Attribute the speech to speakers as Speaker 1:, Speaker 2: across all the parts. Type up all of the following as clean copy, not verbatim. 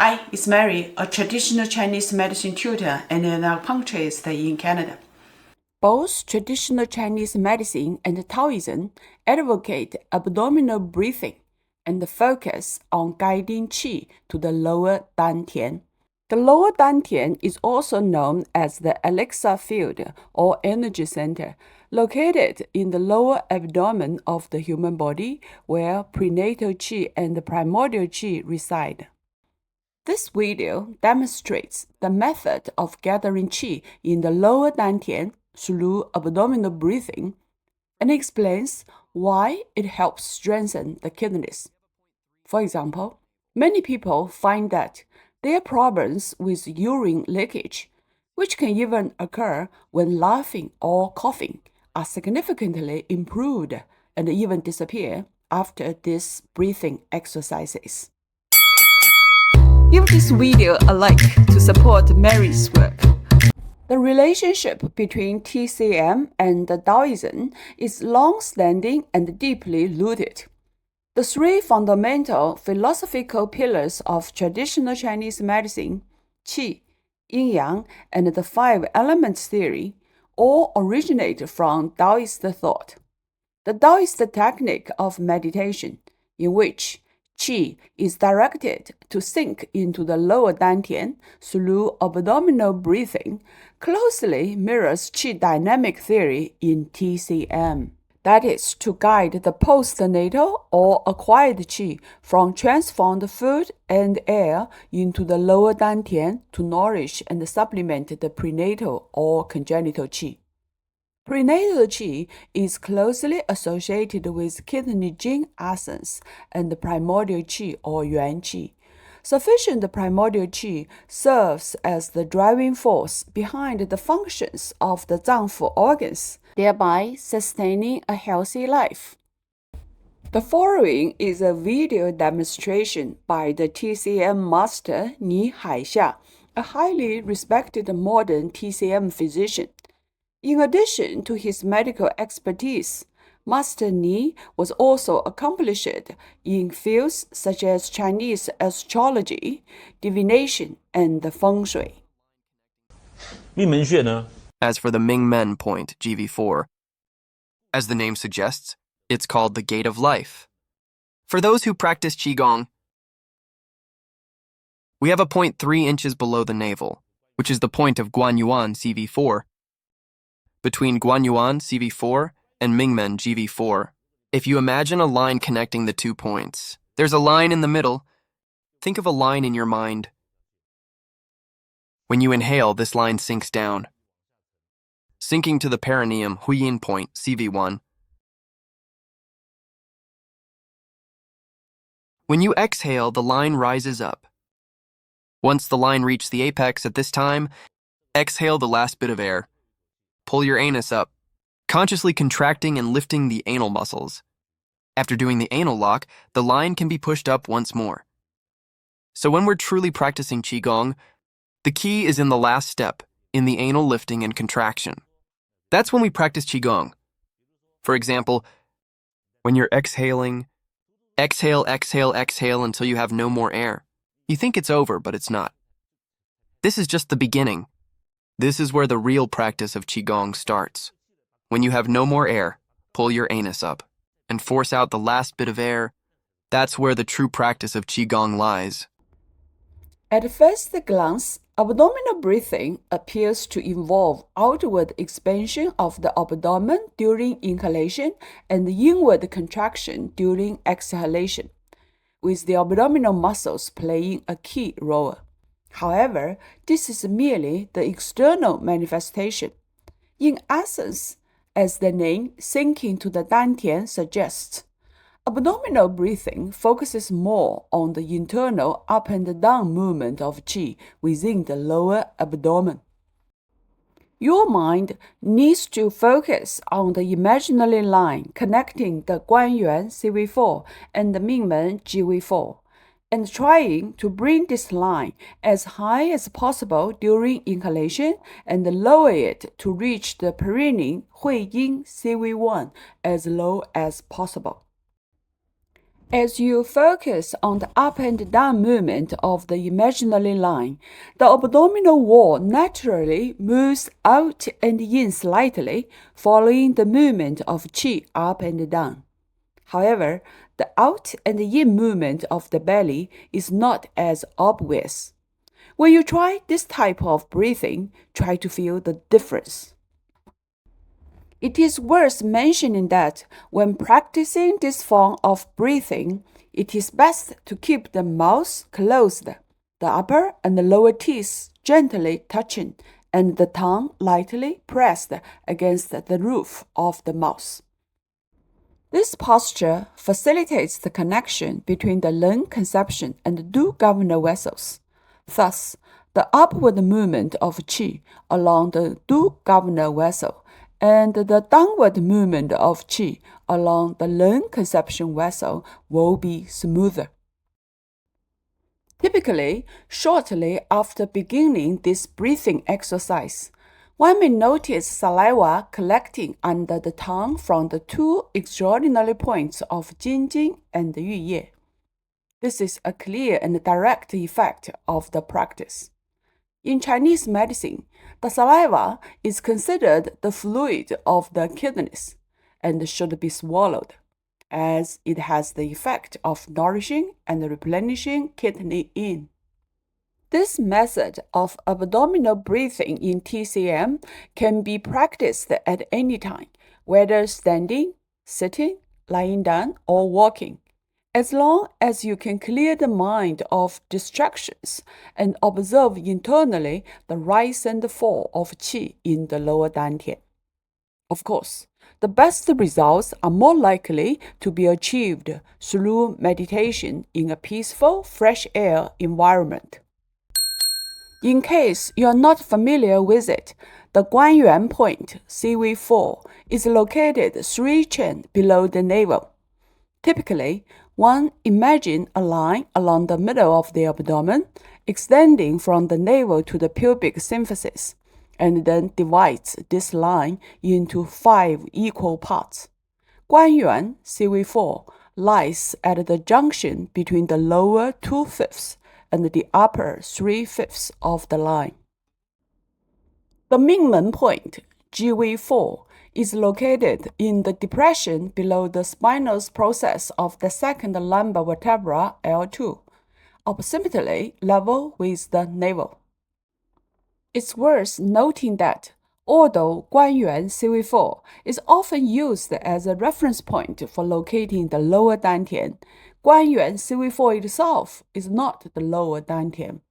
Speaker 1: Hi, it's Mary, a traditional Chinese medicine tutor and an acupuncturist in Canada. Both traditional Chinese medicine and Taoism advocate abdominal breathing and focus on guiding qi to the lower Dantian. The lower Dantian is also known as the elixir field or energy center, located in the lower abdomen of the human body where prenatal qi and primordial qi reside. This video demonstrates the method of gathering qi in the lower dantian through abdominal breathing and explains why it helps strengthen the kidneys. For example, many people find that their problems with urine leakage, which can even occur when laughing or coughing, are significantly improved and even disappear after these breathing exercises. Give this video a like to support Mary's work. The relationship between TCM and Daoism is long-standing and deeply rooted. The three fundamental philosophical pillars of traditional Chinese medicine, Qi, Yin-Yang, and the five elements theory, all originate from Daoist thought. The Daoist technique of meditation, in which qi is directed to sink into the lower dantian through abdominal breathing, closely mirrors qi dynamic theory in TCM. That is, to guide the postnatal or acquired qi from transformed food and air into the lower dantian to nourish and supplement the prenatal or congenital qi. Prenatal qi is closely associated with kidney gene essence and primordial qi or yuan qi. Sufficient primordial qi serves as the driving force behind the functions of the Zang-fu organs, thereby sustaining a healthy life. The following is a video demonstration by the TCM master Ni Haixia, a highly respected modern TCM physician. In addition to his medical expertise, Master Ni was also accomplished in fields such as Chinese astrology, divination, and feng shui.
Speaker 2: As for the Ming-Men point, GV4, as the name suggests, it's called the Gate of Life. For those who practice Qigong, we have a point 3 inches below the navel, which is the point of Guanyuan CV4. Between Guanyuan CV4 and Mingmen GV4, if you imagine a line connecting the 2 points, there's a line in the middle. Think of a line in your mind. When you inhale, this line sinks down, sinking to the perineum Huyin point CV1. When you exhale, the line rises up. Once the line reaches the apex at this time, exhale the last bit of air. Pull your anus up, consciously contracting and lifting the anal muscles. After doing the anal lock, the line can be pushed up once more. So when we're truly practicing Qigong, the key is in the last step, in the anal lifting and contraction. That's when we practice Qigong. For example, when you're exhaling, exhale, exhale, exhale until you have no more air. You think it's over, but it's not. This is just the beginning. This is where the real practice of Qigong starts. When you have no more air, pull your anus up and force out the last bit of air. That's where the true practice of Qigong lies.
Speaker 1: At first glance, abdominal breathing appears to involve outward expansion of the abdomen during inhalation and inward contraction during exhalation, with the abdominal muscles playing a key role. However, this is merely the external manifestation. In essence, as the name sinking to the dantian suggests, abdominal breathing focuses more on the internal up and down movement of qi within the lower abdomen. Your mind needs to focus on the imaginary line connecting the Guanyuan CV4 and the Mingmen GV4, and trying to bring this line as high as possible during inhalation and lower it to reach the perineum Huiyin CV1 as low as possible. As you focus on the up and down movement of the imaginary line, the abdominal wall naturally moves out and in slightly, following the movement of qi up and down. However, the out and in movement of the belly is not as obvious. When you try this type of breathing, try to feel the difference. It is worth mentioning that when practicing this form of breathing, it is best to keep the mouth closed, the upper and the lower teeth gently touching, and the tongue lightly pressed against the roof of the mouth. This posture facilitates the connection between the lung conception and the two governor vessels. Thus, the upward movement of qi along the two governor vessel and the downward movement of qi along the lung conception vessel will be smoother. Typically, shortly after beginning this breathing exercise, one may notice saliva collecting under the tongue from the two extraordinary points of Jinjing and Yuye. This is a clear and direct effect of the practice. In Chinese medicine, the saliva is considered the fluid of the kidneys and should be swallowed, as it has the effect of nourishing and replenishing kidney yin. This method of abdominal breathing in TCM can be practiced at any time, whether standing, sitting, lying down, or walking, as long as you can clear the mind of distractions and observe internally the rise and fall of qi in the lower dantian. Of course, the best results are more likely to be achieved through meditation in a peaceful, fresh air environment. In case you are not familiar with it, the Guanyuan point, CV4, is located 3 chin below the navel. Typically, one imagines a line along the middle of the abdomen, extending from the navel to the pubic symphysis, and then divides this line into 5 equal parts. Guanyuan, CV4, lies at the junction between the lower 2/5 and the upper 3/5 of the line. The Mingmen point, GV4, is located in the depression below the spinal process of the second lumbar vertebra L2, approximately level with the navel. It's worth noting that although Guanyuan CV4 is often used as a reference point for locating the lower dantian, Guanyuan CV4 itself is not the lower dantian.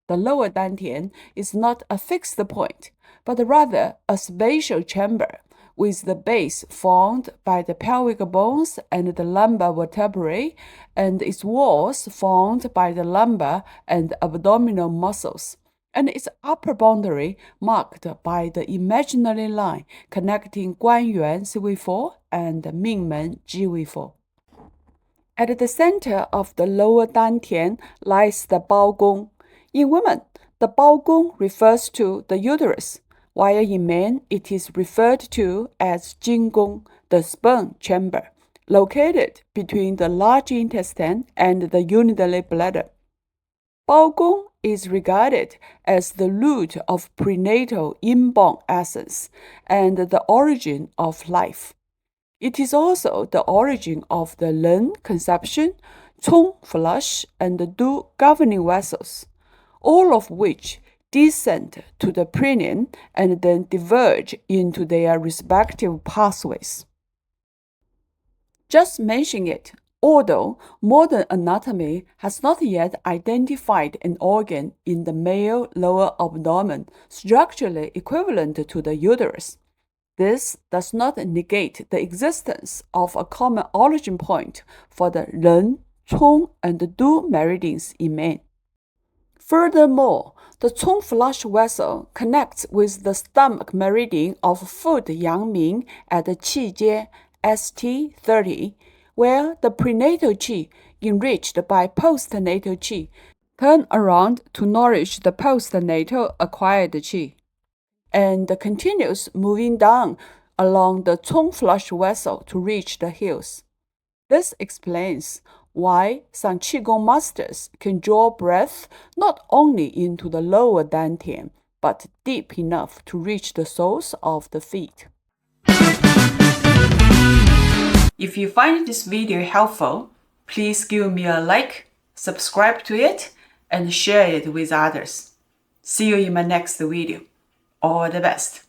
Speaker 1: The lower dantian is not a fixed point, but rather a spatial chamber with the base formed by the pelvic bones and the lumbar vertebrae, and its walls formed by the lumbar and abdominal muscles, and its upper boundary marked by the imaginary line connecting Guanyuan CV4 and Mingmen GV4. At the center of the lower dantian lies the bao-gong. In women, the bao-gong refers to the uterus, while in men it is referred to as Jing-gong, the sperm chamber, located between the large intestine and the urinary bladder. Bao-gong is regarded as the root of prenatal inborn essence and the origin of life. It is also the origin of the lung conception, Cong flush, and the two governing vessels, all of which descend to the perineum and then diverge into their respective pathways. Just mention it, although modern anatomy has not yet identified an organ in the male lower abdomen structurally equivalent to the uterus. This does not negate the existence of a common origin point for the Ren, Cong, and Du meridians in men. Furthermore, the Cong flush vessel connects with the stomach meridian of foot Yangming at the Qi Jie ST30, where the prenatal qi, enriched by postnatal qi, turn around to nourish the postnatal acquired qi, and continues moving down along the Cong flush vessel to reach the heels. This explains why some Qigong masters can draw breath not only into the lower Dantian, but deep enough to reach the soles of the feet. If you find this video helpful, please give me a like, subscribe to it, and share it with others. See you in my next video. All the best.